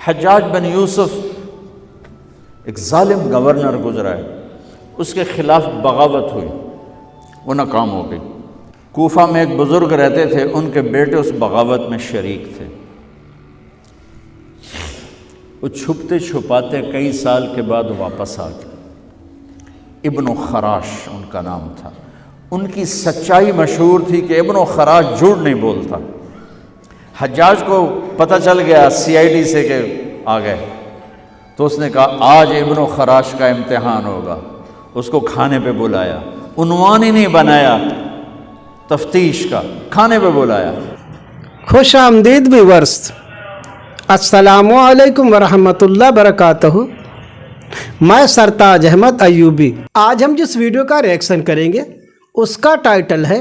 حجاج بن یوسف ایک ظالم گورنر گزرا ہے، اس کے خلاف بغاوت ہوئی، وہ ناکام ہو گئی۔ کوفہ میں ایک بزرگ رہتے تھے، ان کے بیٹے اس بغاوت میں شریک تھے۔ وہ چھپتے چھپاتے کئی سال کے بعد واپس آ گئے۔ ابن خراش ان کا نام تھا۔ ان کی سچائی مشہور تھی کہ ابن خراش جھوٹ نہیں بولتا۔ حجاج کو پتہ چل گیا سی آئی ڈی سے کہ آ گئے، تو اس نے کہا آج ابن خراش کا امتحان ہوگا۔ اس کو کھانے پہ بلایا، عنوان ہی نہیں بنایا تفتیش کا، کھانے پہ بلایا۔ خوش آمدید ویورز، السلام علیکم ورحمۃ اللہ وبرکاتہ۔ میں سرتاج احمد ایوبی۔ آج ہم جس ویڈیو کا ریئیکشن کریں گے اس کا ٹائٹل ہے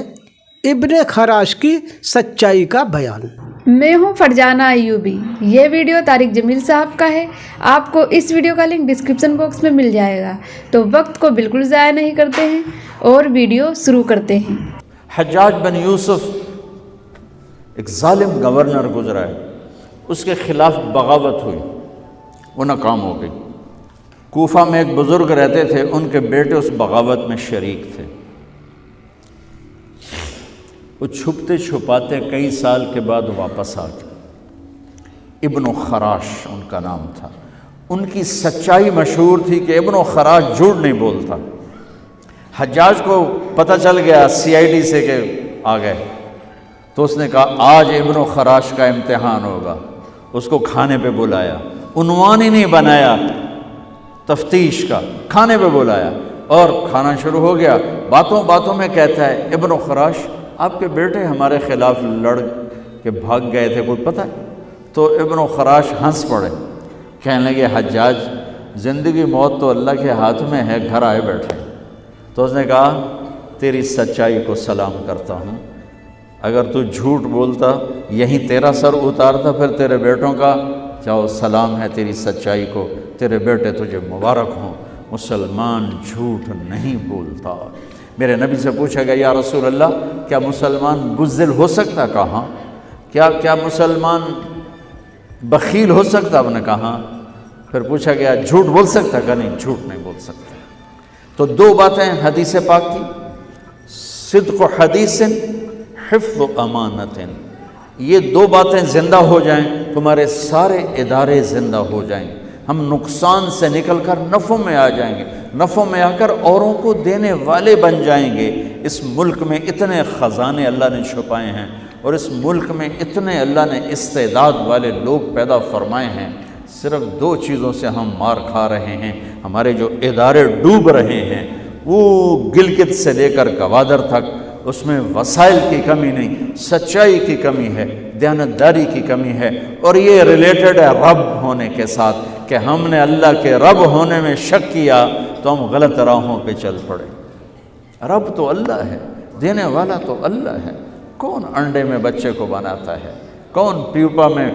ابن خراش کی سچائی کا بیان۔ میں ہوں فرجانہ ایوبی۔ یہ ویڈیو طارق جمیل صاحب کا ہے۔ آپ کو اس ویڈیو کا لنک ڈسکرپشن باکس میں مل جائے گا۔ تو وقت کو بالکل ضائع نہیں کرتے ہیں اور ویڈیو شروع کرتے ہیں۔ حجاج بن یوسف ایک ظالم گورنر گزرا ہے، اس کے خلاف بغاوت ہوئی، وہ ناکام ہو گئی۔ کوفہ میں ایک بزرگ رہتے تھے، ان کے بیٹے اس بغاوت میں شریک تھے۔ وہ چھپتے چھپاتے کئی سال کے بعد واپس آ گئے۔ ابن خراش ان کا نام تھا۔ ان کی سچائی مشہور تھی کہ ابن خراش جھوٹ نہیں بولتا۔ حجاج کو پتہ چل گیا سی آئی ڈی سے کہ آ گئے، تو اس نے کہا آج ابن خراش کا امتحان ہوگا۔ اس کو کھانے پہ بلایا، عنوان ہی نہیں بنایا تفتیش کا، کھانے پہ بلایا اور کھانا شروع ہو گیا۔ باتوں باتوں میں کہتا ہے ابن خراش آپ کے بیٹے ہمارے خلاف لڑ کے بھاگ گئے تھے، کوئی پتہ ہے؟ تو ابن خراش ہنس پڑے، کہنے لگے حجاج زندگی موت تو اللہ کے ہاتھ میں ہے، گھر آئے بیٹھے۔ تو اس نے کہا تیری سچائی کو سلام کرتا ہوں، اگر تو جھوٹ بولتا یہیں تیرا سر اتارتا، پھر تیرے بیٹوں کا جاؤ سلام ہے تیری سچائی کو، تیرے بیٹے تجھے مبارک ہوں، مسلمان جھوٹ نہیں بولتا۔ میرے نبی سے پوچھا گیا یا رسول اللہ کیا مسلمان بزدل ہو سکتا؟ کہا کیا مسلمان بخیل ہو سکتا؟ انہوں نے کہا۔ پھر پوچھا گیا جھوٹ بول سکتا؟ کہا نہیں، جھوٹ نہیں بول سکتا۔ تو دو باتیں حدیث پاک کی، صدق و حدیث، حفظ و امانت، یہ دو باتیں زندہ ہو جائیں تمہارے سارے ادارے زندہ ہو جائیں، ہم نقصان سے نکل کر نفع میں آ جائیں گے، نفع میں آ کر اوروں کو دینے والے بن جائیں گے۔ اس ملک میں اتنے خزانے اللہ نے چھپائے ہیں اور اس ملک میں اتنے اللہ نے استعداد والے لوگ پیدا فرمائے ہیں، صرف دو چیزوں سے ہم مار کھا رہے ہیں، ہمارے جو ادارے ڈوب رہے ہیں، وہ گلگت سے لے کر گوادر تک، اس میں وسائل کی کمی نہیں، سچائی کی کمی ہے، دیانتداری کی کمی ہے، اور یہ ریلیٹڈ ہے رب ہونے کے ساتھ کہ ہم نے اللہ کے رب ہونے میں شک کیا تو ہم غلط راہوں پہ چل پڑے۔ رب تو اللہ ہے، دینے والا تو اللہ ہے۔ کون انڈے میں بچے کو بناتا ہے؟ کون پیوپا میں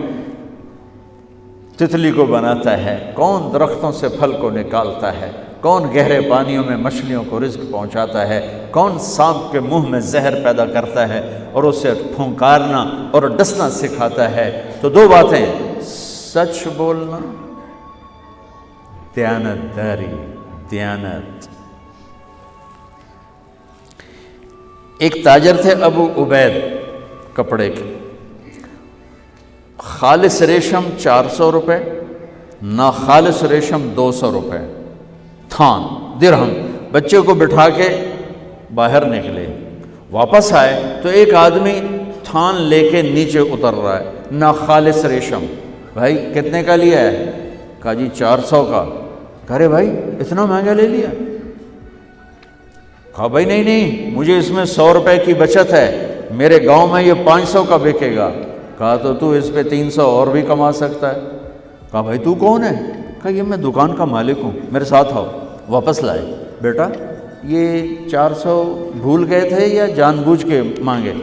تتلی کو بناتا ہے؟ کون درختوں سے پھل کو نکالتا ہے؟ کون گہرے پانیوں میں مچھلیوں کو رزق پہنچاتا ہے؟ کون سانپ کے منہ میں زہر پیدا کرتا ہے اور اسے پھونکارنا اور ڈسنا سکھاتا ہے؟ تو دو باتیں، سچ بولنا، دیانت داری، دیانت۔ ایک تاجر تھے ابو عبید کپڑے کے، خالص ریشم 400 روپے، ناخالص ریشم 200 روپے، تھان درہم۔ بچے کو بٹھا کے باہر نکلے، واپس آئے تو ایک آدمی تھان لے کے نیچے اتر رہا ہے، ناخالص ریشم۔ بھائی کتنے کا لیا ہے؟ کہا جی 400 کا۔ کہہ رہے بھائی اتنا مہنگا لے لیا؟ کہا بھائی نہیں، مجھے اس میں 100 روپے کی بچت ہے، میرے گاؤں میں یہ 500 کا بکے گا۔ کہا تو اس پہ 300 اور بھی کما سکتا ہے۔ کہا بھائی تو کون ہے؟ کہا یہ میں دکان کا مالک ہوں، میرے ساتھ آؤ۔ واپس لائے، بیٹا یہ 400 بھول گئے تھے یا جان بوجھ کے مانگے؟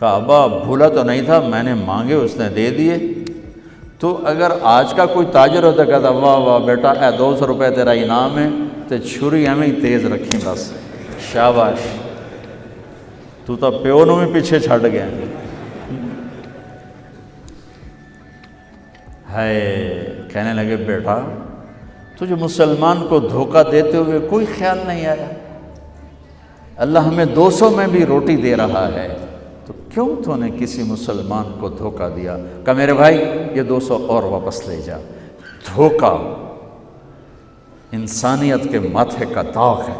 کہا ابا بھولا تو نہیں تھا، میں نے مانگے، اس نے دے دیے۔ تو اگر آج کا کوئی تاجر ہوتا کہتا واہ واہ بیٹا اے 200 روپے تیرا انعام ہے، تو چھری ہمیں تیز رکھیں بس، شاباش، تو پیو نو بھی پیچھے چھڑ گیا۔ ہے کہنے لگے بیٹا تجھے مسلمان کو دھوکہ دیتے ہوئے کوئی خیال نہیں آیا؟ اللہ ہمیں 200 میں بھی روٹی دے رہا ہے تو کیوں تو نے کسی مسلمان کو دھوکہ دیا؟ کہا میرے بھائی یہ 200 اور واپس لے جا۔ دھوکہ انسانیت کے ماتھے کا داغ ہے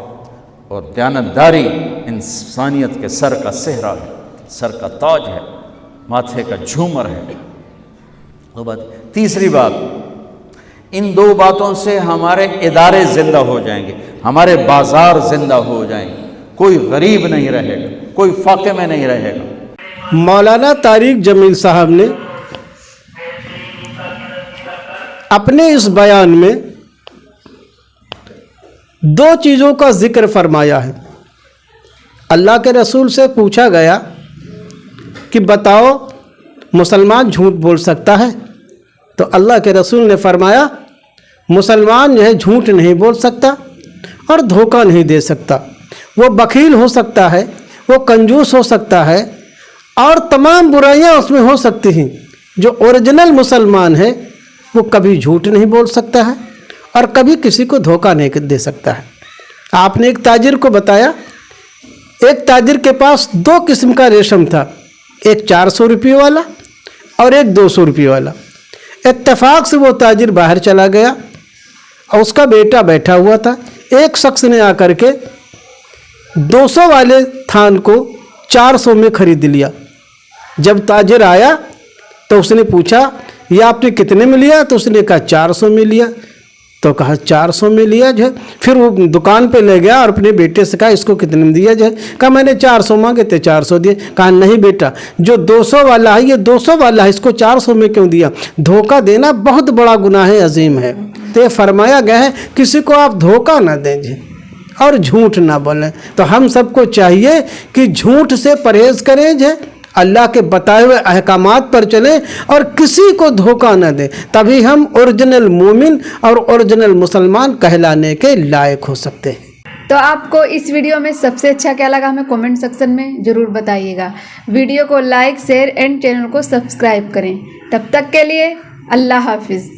اور دیانتداری انسانیت کے سر کا صحرا ہے، سر کا تاج ہے، ماتھے کا جھومر ہے۔ دو بات۔ تیسری بات، ان 2 باتوں سے ہمارے ادارے زندہ ہو جائیں گے، ہمارے بازار زندہ ہو جائیں گے، کوئی غریب نہیں رہے گا، کوئی فاقے میں نہیں رہے گا۔ مولانا طارق جمیل صاحب نے اپنے اس بیان میں 2 چیزوں کا ذکر فرمایا ہے۔ اللہ کے رسول سے پوچھا گیا کہ بتاؤ مسلمان جھوٹ بول سکتا ہے؟ تو اللہ کے رسول نے فرمایا مسلمان جو ہے جھوٹ نہیں بول سکتا اور دھوکہ نہیں دے سکتا۔ وہ بخیل ہو سکتا ہے، وہ کنجوس ہو سکتا ہے اور تمام برائیاں اس میں ہو سکتی ہیں۔ جو اوریجنل مسلمان ہے وہ کبھی جھوٹ نہیں بول سکتا ہے اور کبھی کسی کو دھوکہ نہیں دے سکتا ہے۔ آپ نے ایک تاجر کو بتایا، ایک تاجر کے پاس 2 قسم کا ریشم تھا، ایک 400 روپے والا اور ایک 200 روپے والا۔ اتفاق سے وہ تاجر باہر چلا گیا اور اس کا بیٹا بیٹھا ہوا تھا۔ ایک شخص نے آ کر کے 200 والے تھان کو 400 میں خرید لیا۔ جب تاجر آیا تو اس نے پوچھا یہ آپ نے کتنے میں لیا؟ تو اس نے کہا 400 میں لیا۔ تو کہا 400 میں لیا جو ہے۔ پھر وہ دکان پہ لے گیا اور اپنے بیٹے سے کہا اس کو کتنے میں دیا جو ہے؟ کہا میں نے 400 مانگے تھے 400 دیے۔ کہا نہیں بیٹا، جو 200 والا ہے یہ 200 والا ہے، اس کو 400 میں کیوں دیا؟ دھوکہ دینا بہت بڑا گناہ عظیم ہے۔ تو یہ فرمایا گیا ہے کسی کو آپ دھوکہ نہ دیں جی اور جھوٹ نہ بولیں۔ تو ہم سب کو چاہیے کہ جھوٹ سے پرہیز کریں جی، اللہ کے بتائے ہوئے احکامات پر چلیں اور کسی کو دھوکہ نہ دیں، تبھی ہم اوریجنل مومن اور اوریجنل مسلمان کہلانے کے لائق ہو سکتے ہیں۔ تو آپ کو اس ویڈیو میں سب سے اچھا کیا لگا ہمیں کومنٹ سیکشن میں ضرور بتائیے گا۔ ویڈیو کو لائک، شیئر اینڈ چینل کو سبسکرائب کریں۔ تب تک کے لیے اللہ حافظ۔